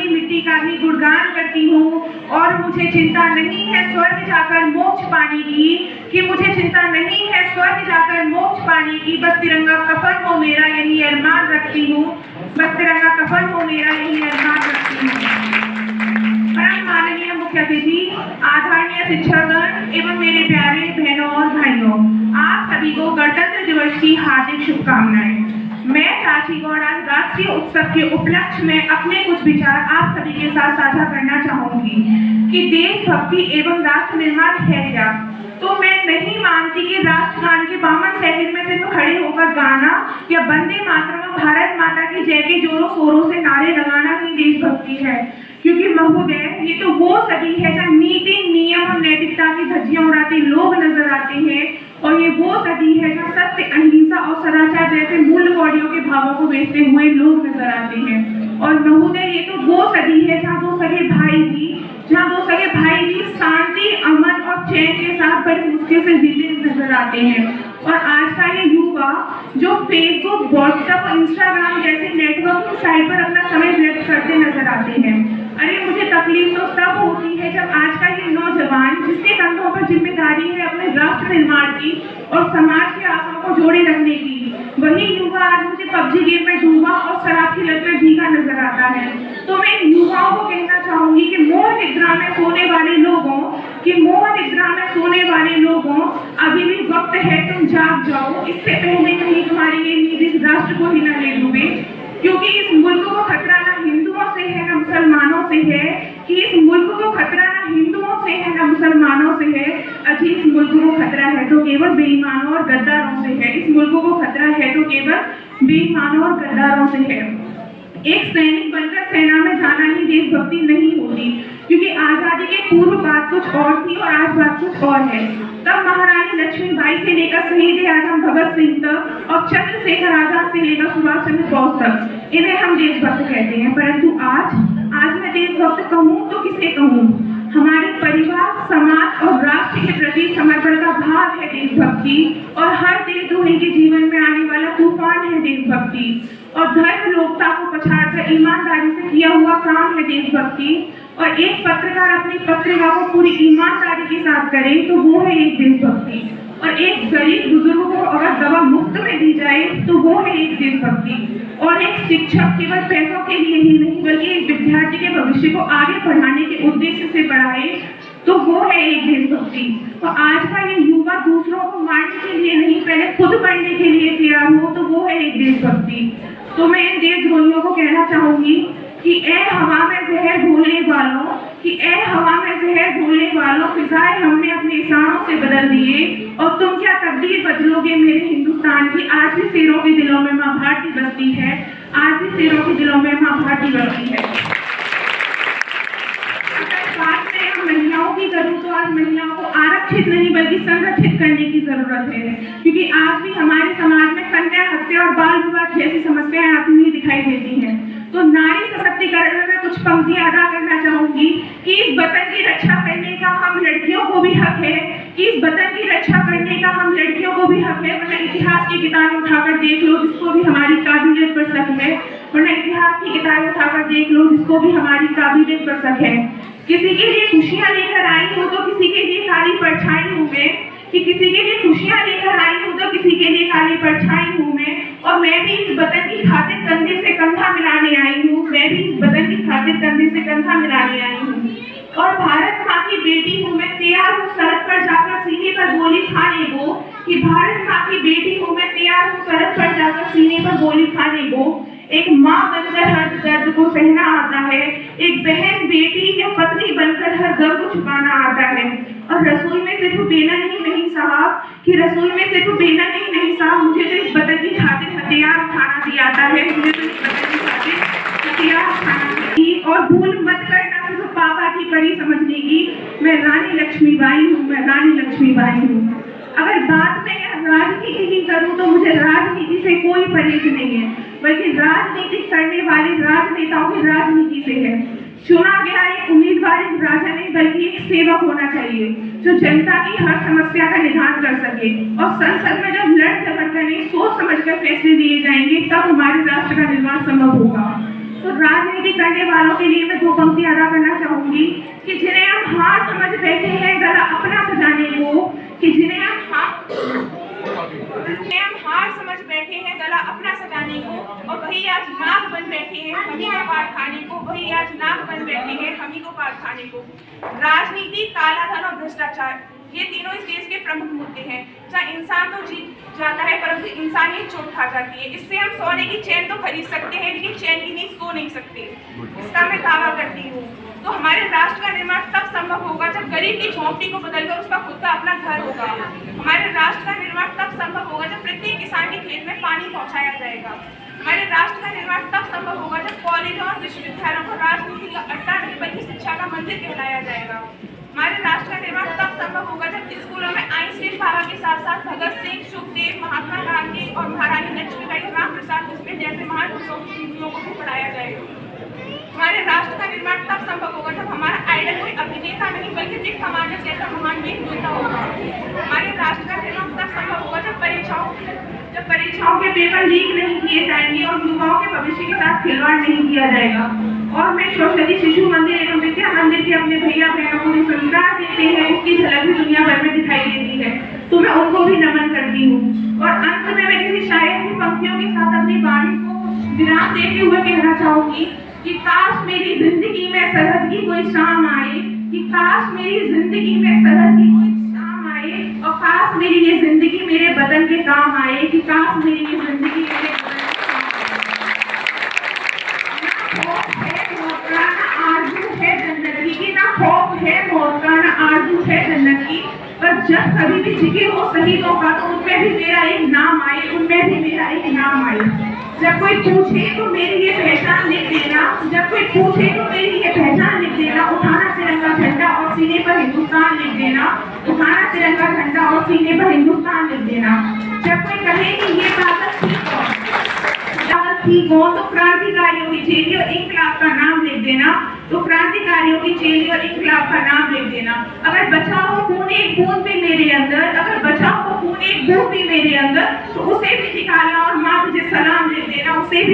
अपनी मिट्टी का ही गुणगान करती हूँ और मुझे चिंता नहीं है स्वर्ग जाकर मोक्ष पाने की, कि मुझे चिंता नहीं है स्वर्ग जाकर मोक्ष पाने की। बस तिरंगा कफन हो मेरा यही अरमान रखती हूँ, बस तिरंगा कफन हो मेरा यही अरमान रखती हूँ। परम माननीय मुख्य अतिथि, आदरणीय शिक्षकगण एवं मेरे प्यारे बहनों और भाइयों, आप सभी को गणतंत्र दिवस की हार्दिक शुभकामनाएं। मैं प्राची गौड़ आज राष्ट्रीय उत्सव के उपलक्ष्य में अपने कुछ विचार आप सभी के साथ साझा करना चाहूंगी कि देशभक्ति एवं राष्ट्र निर्माण है क्या। तो मैं नहीं मानती कि राष्ट्रगान के 52 सेकंड में सिर्फ खड़े होकर गाना या वंदे मातरम भारत माता की जय के जोरों शोरों से नारे लगाना ही देशभक्ति है, क्योंकि महोदय ये तो वो सदी है जब नीति नियम और नैतिकता की धज्जियां उड़ाते लोग नजर आते हैं, और ये वो सदी है जब सत्य अहिंसा और सदाचार जैसे मूल्यवादियों के भावों को बेचते हुए लोग नजर आते हैं। और महोदय ये तो वो सदी है जहाँ दो सगे भाई जी शांति अमन और चैन के साथ बड़ी मुश्किल से जीते नजर आते हैं। और आज का ये युवा जो फेसबुक व्हाट्सएप और इंस्टाग्राम जैसे नेटवर्किंग साइट पर अपना समय व्यक्त करते नजर आते हैं। अरे मुझे तकलीफ तो तब होती है जब आज का ये नौजवान जिसके कंधों पर जिम्मेदारी है अपने राष्ट्र निर्माण की और समाज के आशाओं को जोड़े रखने की, वही युवा आज मुझे पबजी गेम में डूबा और शराब की लत में भीगा नजर आता है। तो मैं युवाओं को कहना चाहूंगी कि मोह निद्रा में सोने वाले लोगों अभी भी वक्त है, तुम जाग जाओ। इससे पहले कहीं तुम्हारी ये नींद इस राष्ट्र को ही न ले डूबे, क्योंकि इस मुल्क को खतरा न हिंदुओं से है न मुसलमानों से है, कि इस मुल्क को खतरा न हिंदुओं से है न मुसलमानों से है, अजी इस मुल्क को खतरा है तो केवल बेईमानों और गद्दारों से है। इस मुल्क को खतरा है तो केवल बेईमानों और गद्दारों से है। एक सैनिक बनकर सेना में जाना ही देशभक्ति नहीं होती, क्योंकि आजादी के पूर्व बात कुछ और थी और आज बात कुछ और है। तब महारानी लक्ष्मीबाई से लेकर शहीद आजम भगत सिंह तक और चंद्रशेखर आजाद से लेकर सुभाष चंद्र बोस तक इन्हें हम देशभक्त कहते हैं। परंतु आज मैं देशभक्त कहूँ तो किसे कहूँ? हमारे परिवार समाज और राष्ट्र के प्रति समर्पण का भाव है देशभक्ति, और हर देशद्रोही के जीवन में आने वाला तूफान है देशभक्ति, और धर्म लोकता को पछाड़कर ईमानदारी से किया हुआ काम है देशभक्ति। और एक पत्रकार अपनी पत्रिका को पूरी ईमानदारी के साथ करे तो वो है एक देशभक्ति, और एक गरीब बुजुर्ग को अगर दवा मुफ्त में दी जाए तो वो है एक देशभक्ति, और एक शिक्षक केवल पैसों के लिए ही नहीं बल्कि एक विद्यार्थी के भविष्य को आगे बढ़ाने के उद्देश्य से पढ़ाए तो वो है एक देशभक्ति। तो आज का ये युवा दूसरों को मारने के लिए नहीं, पहले खुद बढ़ने के लिए तैयार हो तो वो है एक देशभक्ति। तो मैं इन देशद्रोहियों को कहना चाहूंगी कि ए हवा में जहर घोलने वालों, फिजाएं हमने अपने इशारों से बदल दिए, और तुम क्या तकदीर बदलोगे मेरे हिंदुस्तान की। आज भी शेरों के दिलों में माँ भारती बसती है, आज भी शेरों के दिलों में माँ भारती बसती है। अगर बात में हम महिलाओं की करूँ तो आज महिलाओं को आरक्षित नहीं बल्कि संरक्षित करने की जरूरत है, क्योंकि आज भी हमारे समाज में कन्या हत्या और बाल विवाह जैसी समस्याएं आती हुई दिखाई देती हैं। तो नारी सशक्तिकरण में मैं कुछ पंक्तियां अदा करना चाहूंगी कि इस वतन की रक्षा करने का हम लड़कियों को भी हक है, कि इस वतन की रक्षा करने का हम लड़कियों को भी हक है। वरना इतिहास की किताबें उठाकर देख लो जिसको भी हमारी काबिलियत पर शक है, वरना इतिहास की किताबें उठाकर देख लो जिसको भी हमारी काबिलियत पर शक है। किसी के लिए खुशियां लेकर आई हूँ तो किसी के लिए काली परछाई हूँ मैं, कि किसी के लिए खुशियां लेकर आई हूँ तो किसी के लिए काली परछाई हूँ मैं, और मैं भी इस वतन की खातिर कंधे से कंधा मिलाने आई हूँ, मैं भी इस वतन की खातिर कंधे से कंधा मिलाने आई हूँ। और भारत माँ की बेटी हूँ मैं, तैयार हूँ सड़क पर जाकर सीने पर गोली खाने को, कि भारत माँ की बेटी हूँ मैं, तैयार हूँ सड़क पर जाकर सीने पर गोली खाने को। एक माँ बनकर हर दर्द को सहना आता है, एक बहन बेटी या पत्नी बनकर हर दर्द को छुपाना आता है। और रसोई में सिर्फ बेलन ही नहीं साहब, कि रसोई में सिर्फ बेलन ही नहीं साहब, मुझे तो इस वतन की खातिर हथियार उठाना भी आता है, मुझे तो इस वतन की खातिर हथियार उठाना भी। और भूल मत करना सिर्फ पापा की परी समझने की, मैं रानी लक्ष्मीबाई हूँ, मैं रानी लक्ष्मीबाई हूँ। अगर बात में राजनीति की करूँ तो मुझे राजनीति से कोई परहेज नहीं है, बल्कि राजनीति करने वाले राजनेताओं की राजनीति से है। चुना गया एक उम्मीदवार एक राजा नहीं बल्कि एक सेवक होना चाहिए, जो जनता की हर समस्या का निदान कर सके। और संसद में जब लड़ झगड़ कर नहीं सोच समझ कर फैसले दिए जाएंगे तब हमारे राष्ट्र का निर्माण संभव होगा। तो राजनीति करने वालों के लिए मैं 2 पंक्ति अदा करना चाहूंगी कि जिन्हें हम हार समझ बैठे हैं गला अपना सजाने को, कि जिन्हें हम हार समझ बैठे हैं गला अपना सजाने को, और वही आज नाग बन बैठे हैं हमी को काट खाने को, वही आज नाग बन बैठे हैं हमी को काट खाने को। राजनीति, काला धन और भ्रष्टाचार, ये तीनों इस देश के प्रमुख मुद्दे हैं। जहाँ इंसान तो जीत जाता है परंतु इंसानियत चोट खा जाती है। इससे हम सोने की चैन तो खरीद सकते हैं लेकिन चैन की नींद सो नहीं सकते, इसका मैं दावा करती हूँ। तो हमारे राष्ट्र का निर्माण तब संभव होगा जब गरीब की झोंपड़ी को बदलकर उसका खुद का अपना घर होगा। हमारे राष्ट्र का निर्माण तब संभव होगा जब प्रत्येक किसान के खेत में पानी पहुँचाया जाएगा। हमारे राष्ट्र का निर्माण तब संभव होगा जब कॉलेजों और विश्वविद्यालयों को राजनीति का अड्डा नहीं बल्कि शिक्षा का मंदिर कहलाया जाएगा। हमारे राष्ट्र का निर्माण तब संभव होगा जब स्कूलों में आइंस्टीन बाबा के साथ साथ भगत सिंह, सुखदेव, महात्मा गांधी और महारानी लक्ष्मीबाई, राम प्रसाद बिस्मिल जैसे महान पुरुषों को भी पढ़ाया जाएगा। हमारे राष्ट्र का निर्माण तब संभव होगा जब हमारा आइडल कोई अभिनेता नहीं बल्कि बिग कमांडर जैसा महान वीर योद्धा होगा। हमारे राष्ट्र का निर्माण तब संभव होगा जब परीक्षाओं के पेपर लीक नहीं किए जाएंगे और युवाओं के भविष्य के साथ खिलवाड़ नहीं किया जाएगा। और मैं सरस्वती शिशु मंदिर एवं विद्या मंदिर के अपने भैया बहनों को जो संस्कार देते हैं उसकी झलक भी दुनिया भर में दिखाई देती है, तो मैं उनको भी नमन करती हूँ। और अंत में मैं किसी शायर की पंक्तियों के साथ अपनी वाणी को विराम देते हुए कहना चाहूंगी कि काश मेरी जिंदगी में सरहद की कोई शाम आए, कि काश मेरी जिंदगी में सरहद की कोई शाम आए, और काश मेरी ये जिंदगी मेरे बदन के काम आए, कि काश मेरी ये जिंदगी मेरे बदन के काम आए। ना आरज़ू है जन्नत की, ना खौफ है मौत का, ना आरज़ू है जन्नत की, पर जब कभी भी जिक्र हो शहीदों का तो उनमें भी मेरा एक नाम आए, उनमें भी मेरा एक नाम आए। जब कोई पूछे तो मेरी ये पहचान लिख देना, जब कोई पूछे तो मेरी ये पहचान लिख देना, उठाना तिरंगा झंडा और सीने पर हिंदुस्तान लिख देना, उठाना तिरंगा झंडा और सीने पर हिंदुस्तान लिख देना। जब कोई कहे कि ये ताकत थी कौन, तो क्रांतिकारियों की चेली और इनकलाब का नाम लिख देना, तो क्रांतिकारियों की चेली और इनकलाब का नाम लिख देना। अगर बचा हो खून एक बूंद भी मेरे अंदर, अगर बचा हो खून एक बूंद भी मेरे अंदर, तो उसे भी निकालना और माँ मुझे सलाम लिख देना, उसे भी